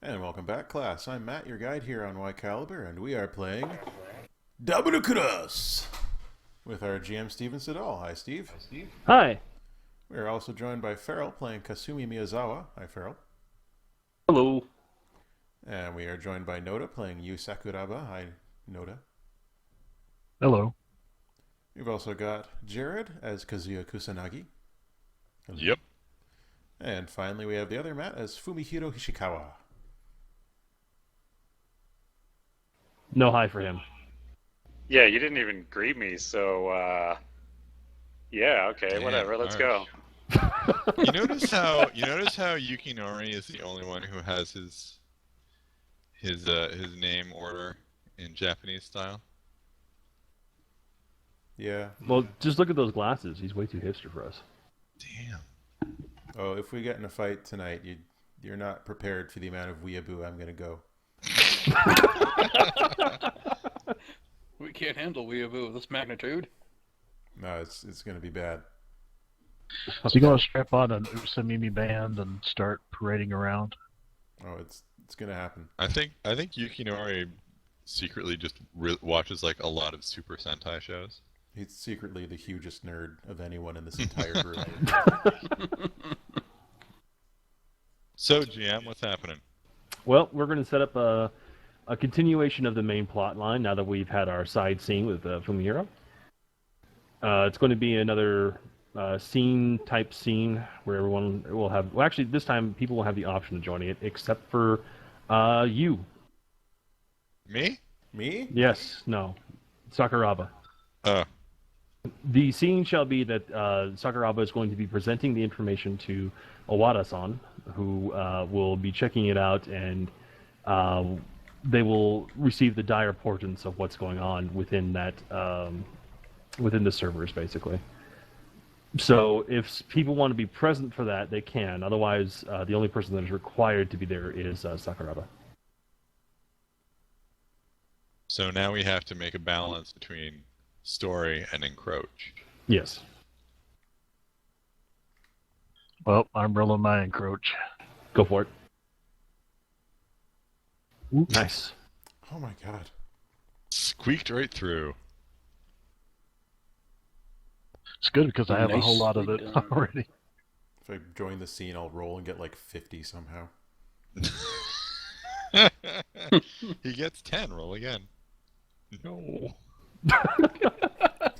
And welcome back, class. I'm Matt, your guide here on Y Caliber, and we are playing DoubleCross with our GM Steven Siddall. Hi, Steve. Hi. We are also joined by Farrell playing Kasumi Miyazawa. Hi, Farrell. Hello. And we are joined by Noda playing Yu Sakuraba. Hi, Noda. Hello. We've also got Jared as Kazuya Kusanagi. Hello. Yep. And finally, we have the other Matt as Fumi Hero Hishikawa. No hi for him. Yeah, you didn't even greet me, so yeah, okay, Damn, whatever, let's harsh. go. You notice how Yukinori is the only one who has his name order in Japanese style? Yeah. Well, just look at those glasses. He's way too hipster for us. Damn. Oh, if we get in a fight tonight, you're not prepared for the amount of weeaboo I'm going to go. We can't handle weeaboo of this magnitude. No, it's going to be bad. Is he going to strap on an Usamimi band and start parading around? Oh, it's going to happen. I think Yukinori secretly just watches like a lot of Super Sentai shows. He's secretly the hugest nerd of anyone in this entire group. So, GM, what's happening? Well, we're going to set up a continuation of the main plot line now that we've had our side scene with Fumi Hero. It's going to be another scene-type scene where everyone will have... Well, actually, this time people will have the option of joining it, except for you. Me? Me? Yes, no. Sakuraba. Oh. The scene shall be that Sakuraba is going to be presenting the information to Owada-san, who will be checking it out, and they will receive the dire portents of what's going on within that within the servers, basically. So if people want to be present for that, they can. Otherwise, the only person that is required to be there is Sakuraba. So now we have to make a balance between story and encroach. Yes. Well, I'm rolling my encroach. Go for it. Ooh, nice. Oh my god. Squeaked right through. It's good because I have a whole lot of Nicely it done. already. If I join the scene, I'll roll and get like 50 somehow. He gets 10. Roll again. No.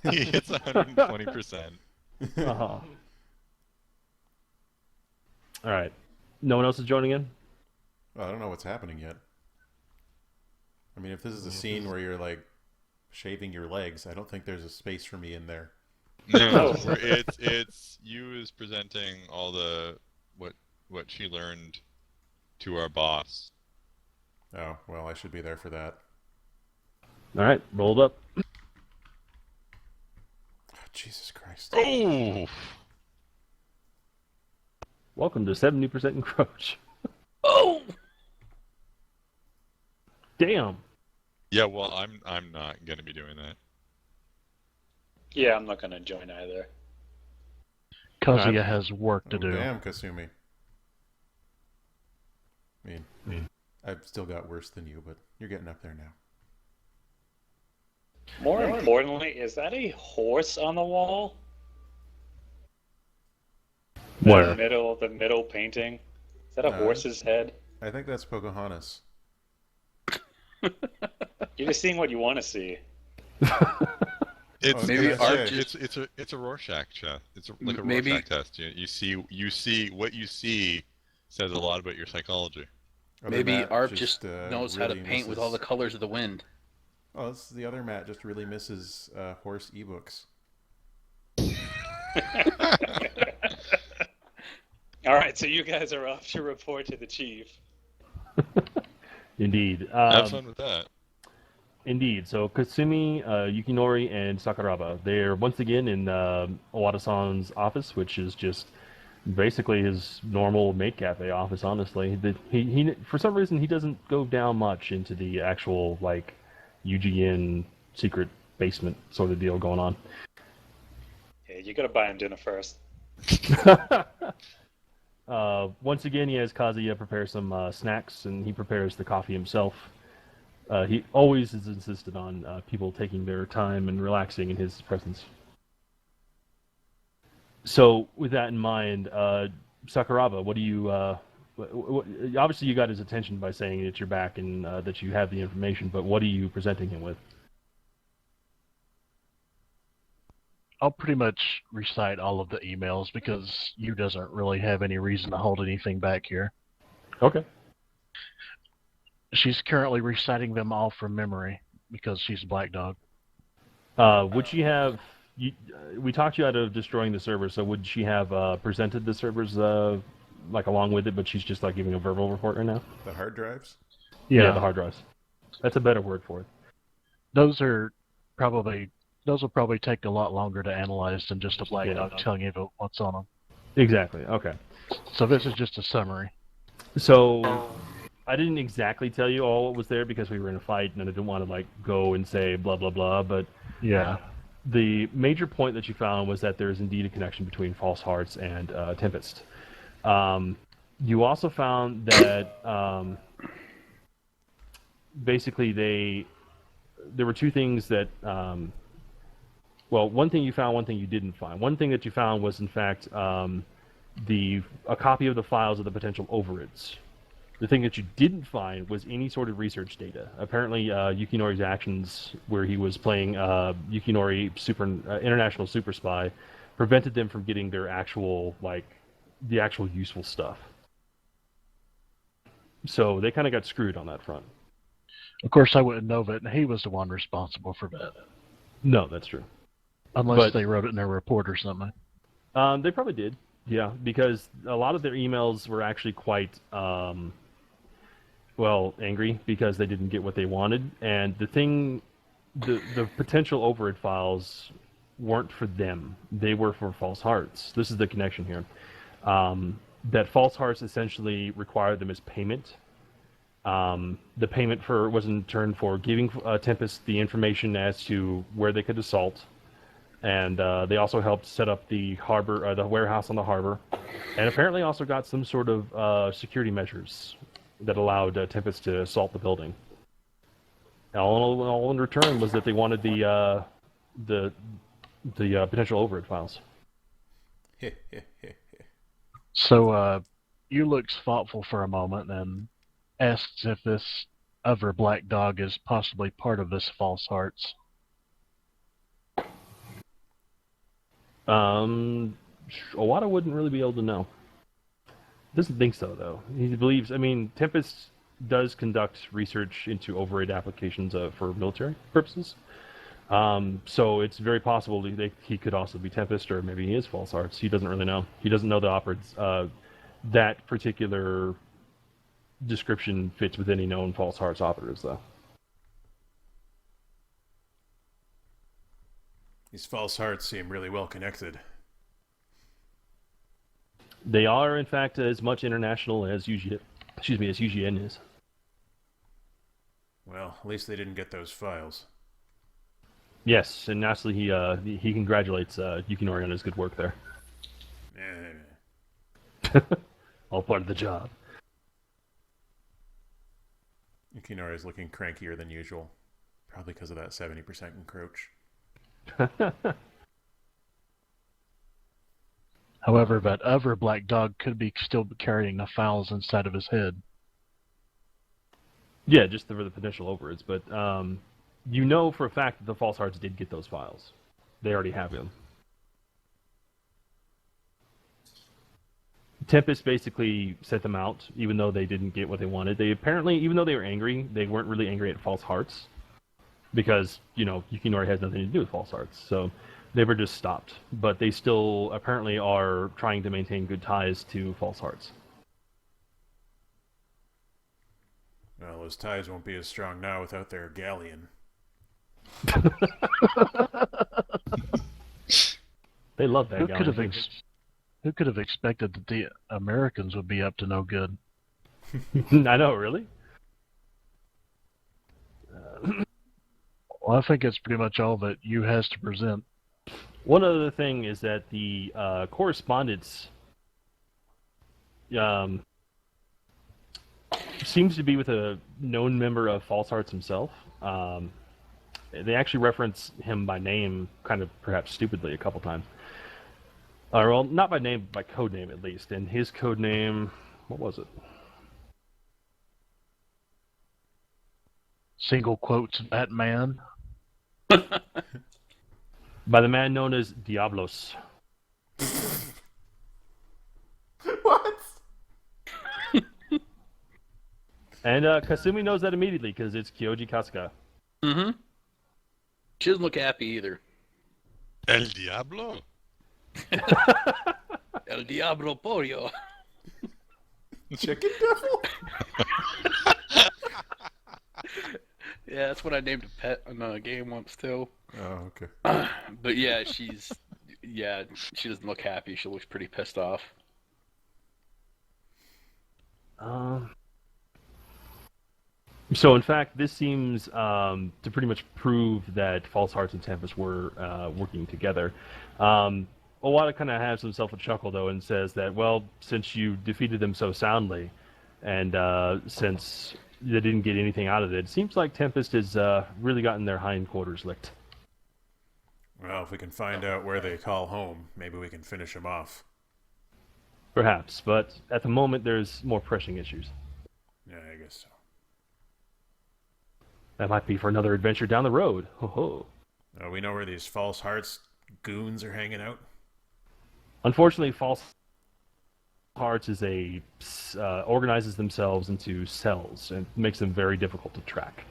He hits 120%. Uh-huh. All right. No one else is joining in? Well, I don't know what's happening yet. I mean, if this is a scene where you're like shaving your legs, I don't think there's a space for me in there. No, it's you is presenting all the what she learned to our boss. Oh, well, I should be there for that. All right. Rolled up. Oh, Jesus Christ. Oh, Welcome to 70% encroach. Oh! Damn. yeah. Well, I'm not gonna be doing that. Yeah, I'm not gonna join either. Kazuya has work to Oh, do. damn, Kasumi. I mean, I've still got worse than you, but you're getting up there now. More importantly, is that a horse on the wall? Where? The middle painting. Is that a horse's head? I think that's Pocahontas. You're just seeing what you want to see. It's Maybe it's, art it's a Rorschach test. It's like a Maybe- Rorschach test. You see what you see says a lot about your psychology. Other Maybe Matt Arp just knows how to really paint with all the misses- colors of the wind. Oh, this is the other Matt just really misses horse ebooks. All right, so you guys are off to report to the chief. Indeed. Have fun with that. Indeed. So Kasumi, Yukinori, and Sakuraba, they're once again in Owada-san's office, which is just basically his normal maid cafe office, honestly. He for some reason, he doesn't go down much into the actual, like, UGN secret basement sort of deal going on. Yeah, you gotta buy him dinner first. once again, he has Kazuya prepare some snacks, and he prepares the coffee himself. He always has insisted on people taking their time and relaxing in his presence. So, with that in mind, Sakuraba, what do you... obviously, you got his attention by saying that you're back and that you have the information, but what are you presenting him with? I'll pretty much recite all of the emails because you doesn't really have any reason to hold anything back here. Okay. She's currently reciting them all from memory because she's a black dog. Would she have... we talked you out of destroying the server, so would she have presented the servers like along with it, but she's just like giving a verbal report right now? The hard drives? Yeah, the hard drives. That's a better word for it. Those will probably take a lot longer to analyze than just a black dog telling you what's on them. Exactly. Okay. So this is just a summary. So I didn't exactly tell you all what was there because we were in a fight, and I didn't want to like go and say blah blah blah. But yeah, the major point that you found was that there is indeed a connection between False Hearts and Tempest. You also found that basically there were two things that. Well, one thing you found, one thing you didn't find. One thing that you found was, in fact, a copy of the files of the potential overrids. The thing that you didn't find was any sort of research data. Apparently, Yukinori's actions, where he was playing Yukinori International Super Spy, prevented them from getting their actual, the actual useful stuff. So they kind of got screwed on that front. Of course, I wouldn't know that he was the one responsible for that. No, that's true. Unless they wrote it in their report or something. They probably did, yeah, because a lot of their emails were actually quite, angry because they didn't get what they wanted. And the potential override files weren't for them. They were for False Hearts. This is the connection here. That False Hearts essentially required them as payment. The payment was in turn for giving Tempest the information as to where they could assault. And they also helped set up the harbor, the warehouse on the harbor, and apparently also got some sort of security measures that allowed Tempest to assault the building. All in return was that they wanted the potential override files. So you looks thoughtful for a moment and asks if this other black dog is possibly part of this False Hearts. Owada wouldn't really be able to know. Doesn't think so, though. He believes, Tempest does conduct research into override applications for military purposes. So it's very possible he could also be Tempest, or maybe he is False Hearts. He doesn't really know. He doesn't know the operates. That particular description fits with any known False Hearts operatives, though. These False Hearts seem really well connected. They are, in fact, as much international as UGN is. Well, at least they didn't get those files. Yes, and lastly, he congratulates Yukinori on his good work there. All part of the job. Yukinori is looking crankier than usual. Probably because of that 70% encroach. However, that other black dog could be still carrying the files inside of his head. Yeah, just for the potential overrides, but you know for a fact that the False Hearts did get those files. They already have them. Tempest basically sent them out, even though they didn't get what they wanted. They apparently, even though they were angry, they weren't really angry at False Hearts. Because, Yukinori has nothing to do with False Hearts. So they were just stopped. But they still apparently are trying to maintain good ties to False Hearts. Well, those ties won't be as strong now without their galleon. They love that galleon. Who could have expected that the Americans would be up to no good? I know, really? Well, I think it's pretty much all that you has to present. One other thing is that the correspondence seems to be with a known member of False Hearts himself. They actually reference him by name, kind of perhaps stupidly, a couple times. Or, well, not by name, but by code name at least. And his code name, what was it? Single quotes, that man. By the man known as Diablos. What? And Kasumi knows that immediately because it's Kyoji Kasuga. Mm-hmm. She doesn't look happy either. El Diablo? El Diablo Pollo. Chicken devil? Yeah, that's what I named a pet in a game once too. Oh, okay. But yeah, she doesn't look happy. She looks pretty pissed off. So, in fact, this seems to pretty much prove that False Hearts and Tempest were working together. Owada kind of has himself a chuckle, though, and says that, well, since you defeated them so soundly, and since they didn't get anything out of it, it seems like Tempest has really gotten their hindquarters licked. Well, if we can find out where they call home, maybe we can finish them off. Perhaps, but at the moment, there's more pressing issues. Yeah, I guess so. That might be for another adventure down the road. Ho ho. We know where these False Hearts goons are hanging out? Unfortunately, False Hearts is organizes themselves into cells and makes them very difficult to track.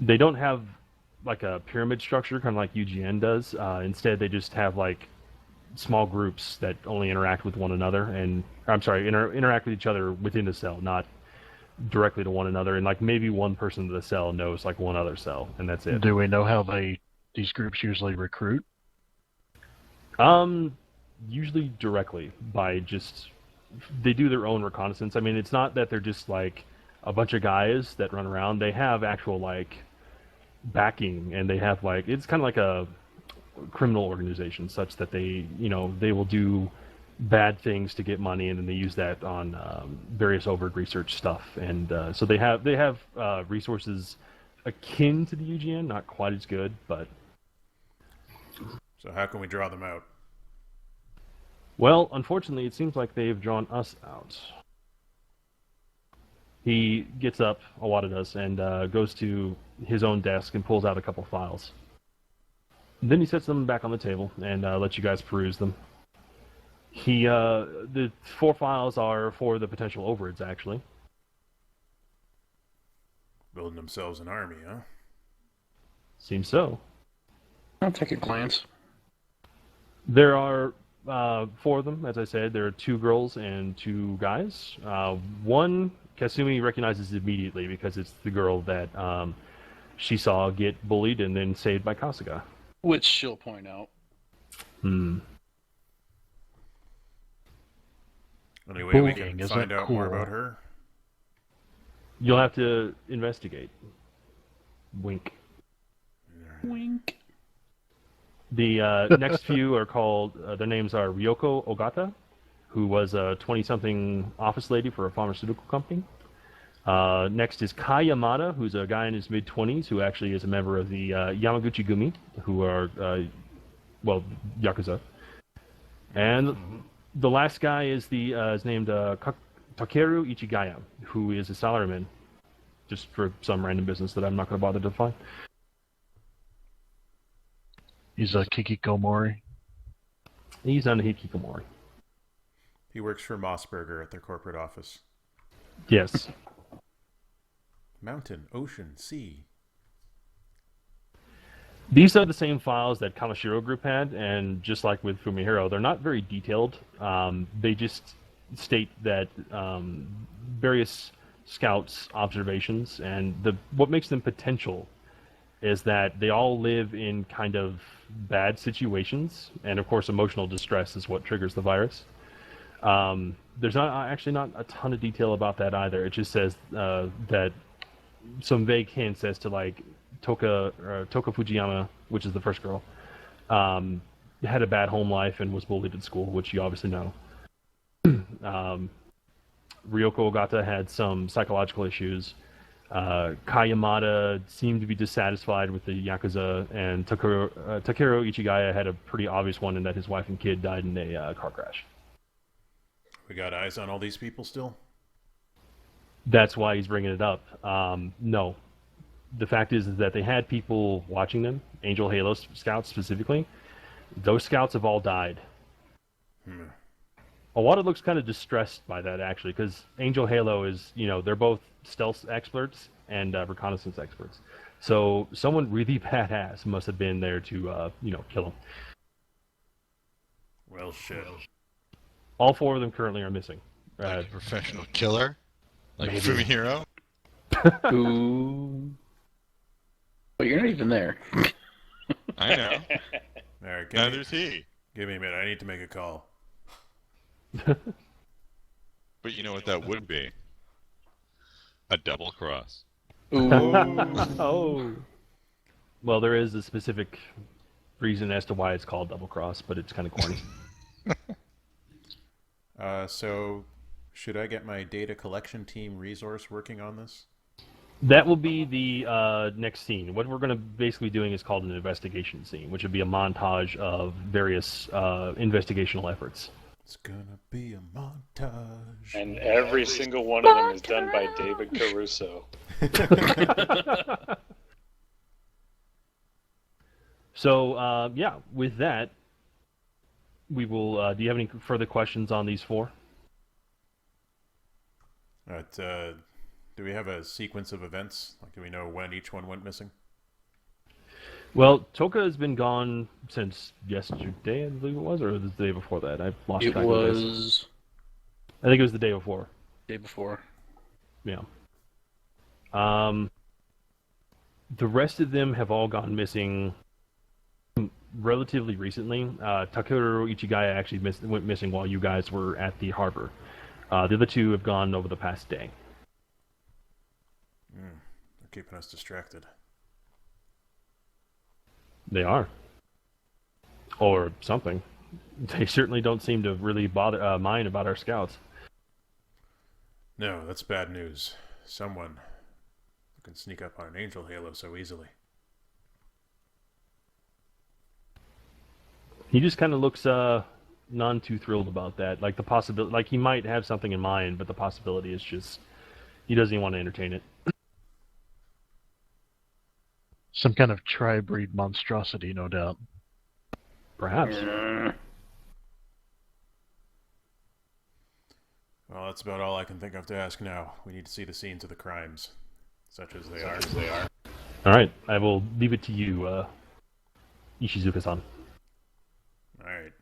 They don't have like a pyramid structure, kind of like UGN does. Instead, they just have like small groups that only interact with one another, and interact with each other within the cell, not directly to one another. And like maybe one person in the cell knows like one other cell, and that's it. Do we know how these groups usually recruit? Usually directly by just they do their own reconnaissance. I mean, it's not that they're just like a bunch of guys that run around. They have actual like backing, and they have like it's kind of like a criminal organization, such that they will do bad things to get money, and then they use that on various overt research stuff. And so they have resources akin to the UGN, not quite as good, but. So how can we draw them out? Well, unfortunately, it seems like they've drawn us out. He gets up, Owada does, and goes to his own desk and pulls out a couple files. Then he sets them back on the table and lets you guys peruse them. The 4 files are for the potential overheads, actually. Building themselves an army, huh? Seems so. I'll take a glance. There are 4 of them, as I said. There are 2 girls and 2 guys. One, Kasumi recognizes immediately because it's the girl that she saw get bullied and then saved by Kasuga. Which she'll point out. Anyway, we can find out more about her. You'll have to investigate. Wink. Wink. The next few are called, their names are Ryoko Ogata, who was a 20-something office lady for a pharmaceutical company. Next is Kai Yamada, who's a guy in his mid-20s who actually is a member of the Yamaguchi Gumi, who are, Yakuza. And the last guy is named Takeru Ichigaya, who is a salaryman, just for some random business that I'm not going to bother to find. He's a Kikikomori. He's on the Hikikomori. He works for Mossberger at their corporate office. Yes. Mountain, ocean, sea. These are the same files that Kamashiro Group had, and just like with Fumi Hero, they're not very detailed. They just state that various scouts' observations, and what makes them potential is that they all live in kind of bad situations, and of course emotional distress is what triggers the virus. There's not a ton of detail about that either. It just says that some vague hints as to like Toka Fujiyama, which is the first girl, had a bad home life and was bullied at school, which you obviously know. Ryoko Ogata had some psychological issues. Kayamada seemed to be dissatisfied with the Yakuza, and Takeru Ichigaya had a pretty obvious one in that his wife and kid died in a car crash. We got eyes on all these people still? That's why he's bringing it up. No. The fact is that they had people watching them, Angel Halo scouts specifically. Those scouts have all died. Awada looks kind of distressed by that, actually, because Angel Halo is, they're both stealth experts and reconnaissance experts. So someone really badass must have been there to, kill him. Well, shit. All 4 of them currently are missing. Like a professional killer? Like Maybe. Fumi Hero? Ooh. But you're not even there. I know. All right, Neither's he. give me a minute. I need to make a call. But you know what that would be? A double cross. Ooh. Oh. Well, there is a specific reason as to why it's called Double Cross, but it's kind of corny. So, should I get my data collection team resource working on this? That will be the next scene. What we're going to basically be doing is called an investigation scene, which would be a montage of various investigational efforts. It's gonna be a montage. And every single one of them is done by David Caruso. So, with that, we will. Do you have any further questions on these 4? Do we have a sequence of events? Like, do we know when each one went missing? Well, Toka has been gone since yesterday, I believe it was, or the day before that. I've lost It track of this. was I think it was the day before. day before. Yeah. The rest of them have all gone missing relatively recently. Takeru Ichigaya actually went missing while you guys were at the harbor. The other 2 have gone over the past day. They're keeping us distracted. They are. Or something. They certainly don't seem to really mind about our scouts. No, that's bad news. Someone can sneak up on an Angel Halo so easily. He just kind of looks none too thrilled about that. Like the possibility, like he might have something in mind, but the possibility is just he doesn't even want to entertain it. Some kind of tri-breed monstrosity, no doubt. Perhaps. Well, that's about all I can think of to ask now. We need to see the scenes of the crimes, such as they are. All right, I will leave it to you, Ishizuka-san. All right.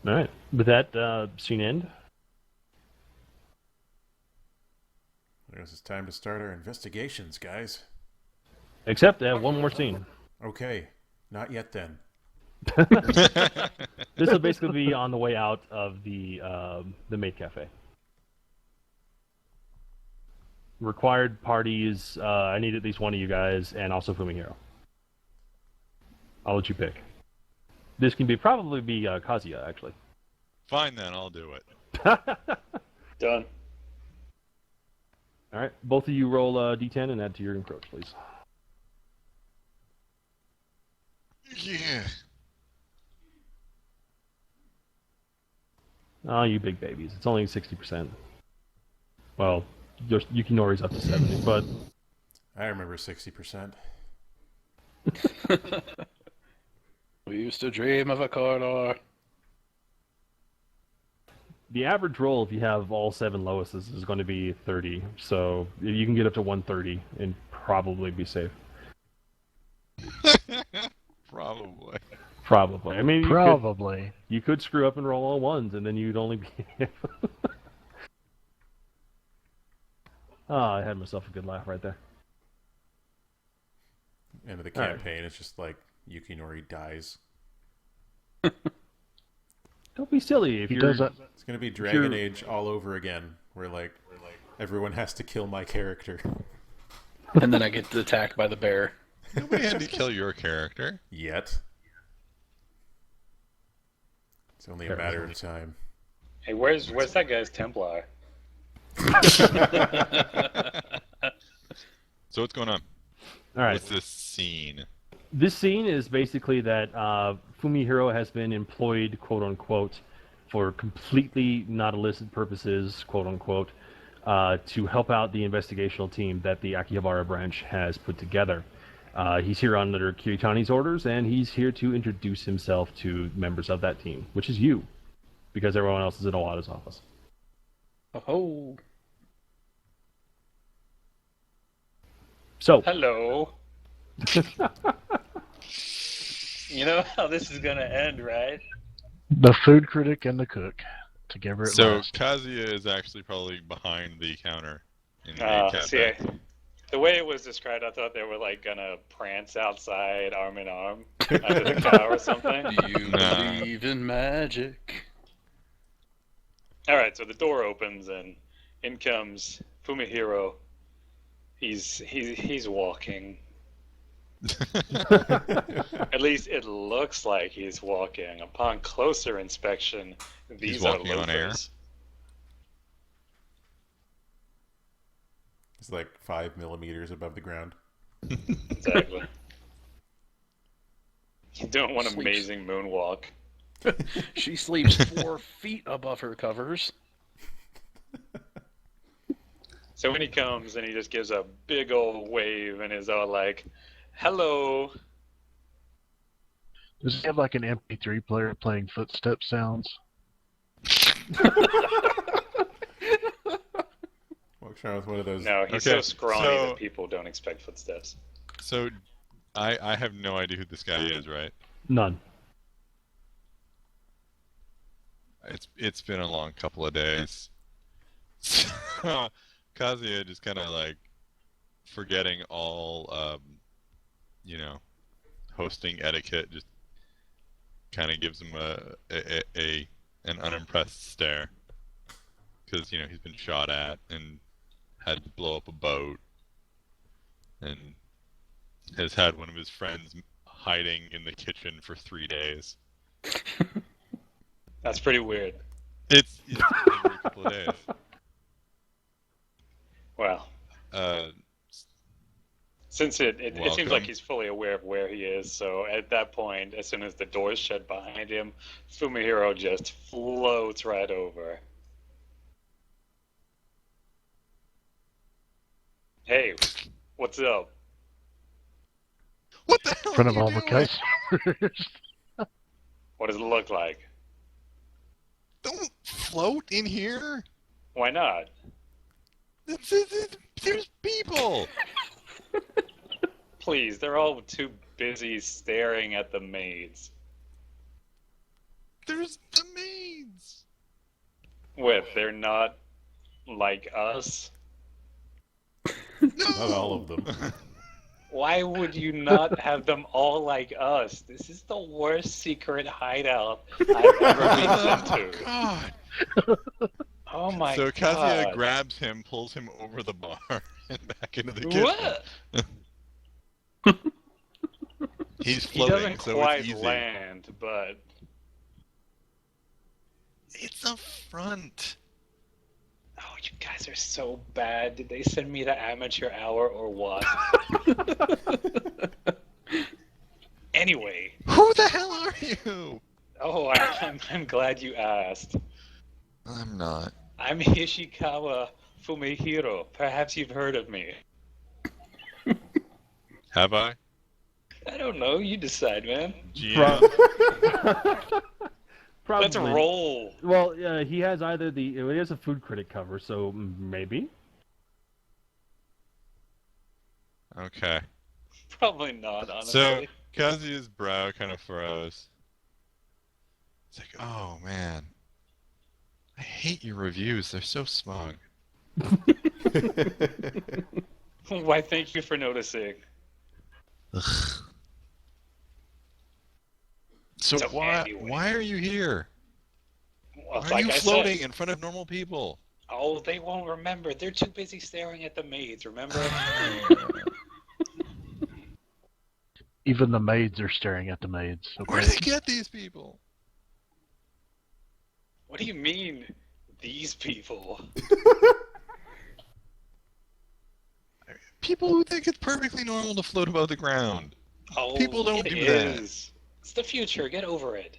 All right. With that, scene end. I guess it's time to start our investigations, guys. Except one more scene. Okay, not yet then. This will basically be on the way out of the maid cafe. Required parties. I need at least one of you guys, and also Fumi Hero. I'll let you pick. This can probably be Kazuya, actually. Fine then, I'll do it. Done. All right, both of you roll D10 and add to your approach, please. Yeah. Oh, you big babies. It's only 60%. Well, Yukinori's up to 70, but... I remember 60%. We used to dream of a corridor. The average roll, if you have all 7 lowest, is going to be 30. So you can get up to 130 and probably be safe. Probably. Probably. I mean, Probably. You could screw up and roll all 1s, and then you'd only be... I had myself a good laugh right there. End of the campaign, it's just like Yukinori dies. Don't be silly. If He you're... does that. It's gonna be Dragon Age all over again, where like everyone has to kill my character. And then I get attacked by the bear. Nobody had to kill your character. Yet. It's only a matter of time. Hey, where's that guy's Templar? So what's going on? All right. What's this scene? This scene is basically that Fumi Hero has been employed, quote unquote, for completely not illicit purposes, quote unquote, to help out the investigational team that the Akihabara branch has put together. He's here under Kiritani's orders, and he's here to introduce himself to members of that team, which is you, because everyone else is in Owada's office. Oh. So, Hello. You know how this is gonna end, right? The food critic and the cook together at So last. Kazuya is actually probably behind the counter in the cafe. See, the way it was described, I thought they were like gonna prance outside, arm in arm, under the car or something. Do you Nah. believe in magic? All right, so the door opens and in comes Fumi Hero. He's walking. At least it looks like he's walking. Upon closer inspection, these He's are walking on air. loafers. It's like 5 millimeters above the ground. Exactly. He's doing one Sleeps. amazing moonwalk. She sleeps 4 feet above her covers. So when he comes and he just gives a big old wave and is all like, "Hello." Does he have like an MP3 player playing footstep sounds? Walks around with one of those. No, he's Okay, so scrawny so- that people don't expect footsteps. So I have no idea who this guy is, right? none. It's been a long couple of days. So, Kazuya just kind of like forgetting all, hosting etiquette. Just kind of gives him an unimpressed stare because he's been shot at and had to blow up a boat and has had one of his friends hiding in the kitchen for 3 days. That's pretty weird. It's every couple of days. Well, since it seems like Welcome. he's fully aware of where he is, so at that point, as soon as the doors shut behind him, Fumihiro just floats right over. Hey, what's up? What the hell In front are of you all the doing? customers. What does it look like? Don't float in here. Why not? There's people. Please, they're all too busy staring at the maids. There's the maids. They're not like us? No. Not all of them. Why would you not have them all like us? This is the worst secret hideout I've ever been sent to. God. Oh my So god. Kazuya grabs him, pulls him over the bar, and back into the kitchen. What? He's He floating, doesn't so quite it's easy. land, but It's a front. oh, you guys are so bad. Did they send me the amateur hour or what? Anyway, Who the hell are you? oh, I'm glad you asked. I'm not. I'm Ishikawa Fumihiro. Perhaps you've heard of me. Have I? I don't know. You decide, man. GM. Probably. Let's roll. Well, he has either he has a food critic cover, so maybe. Okay. Probably not, So honestly. Kazuya's brow kind of froze. It's like, oh man, I hate your reviews. They're so smug. Why, thank you for noticing. So So why anyway. why are you here? Well, Why are like you I floating said, in front of normal people? oh, they won't remember. They're too busy staring at the maids, remember? Even the maids are staring at the maids. Where Okay. do they get these people? What do you mean, these people? People who think it's perfectly normal to float above the ground. Oh, People don't it do that. is. It's the future. Get over it.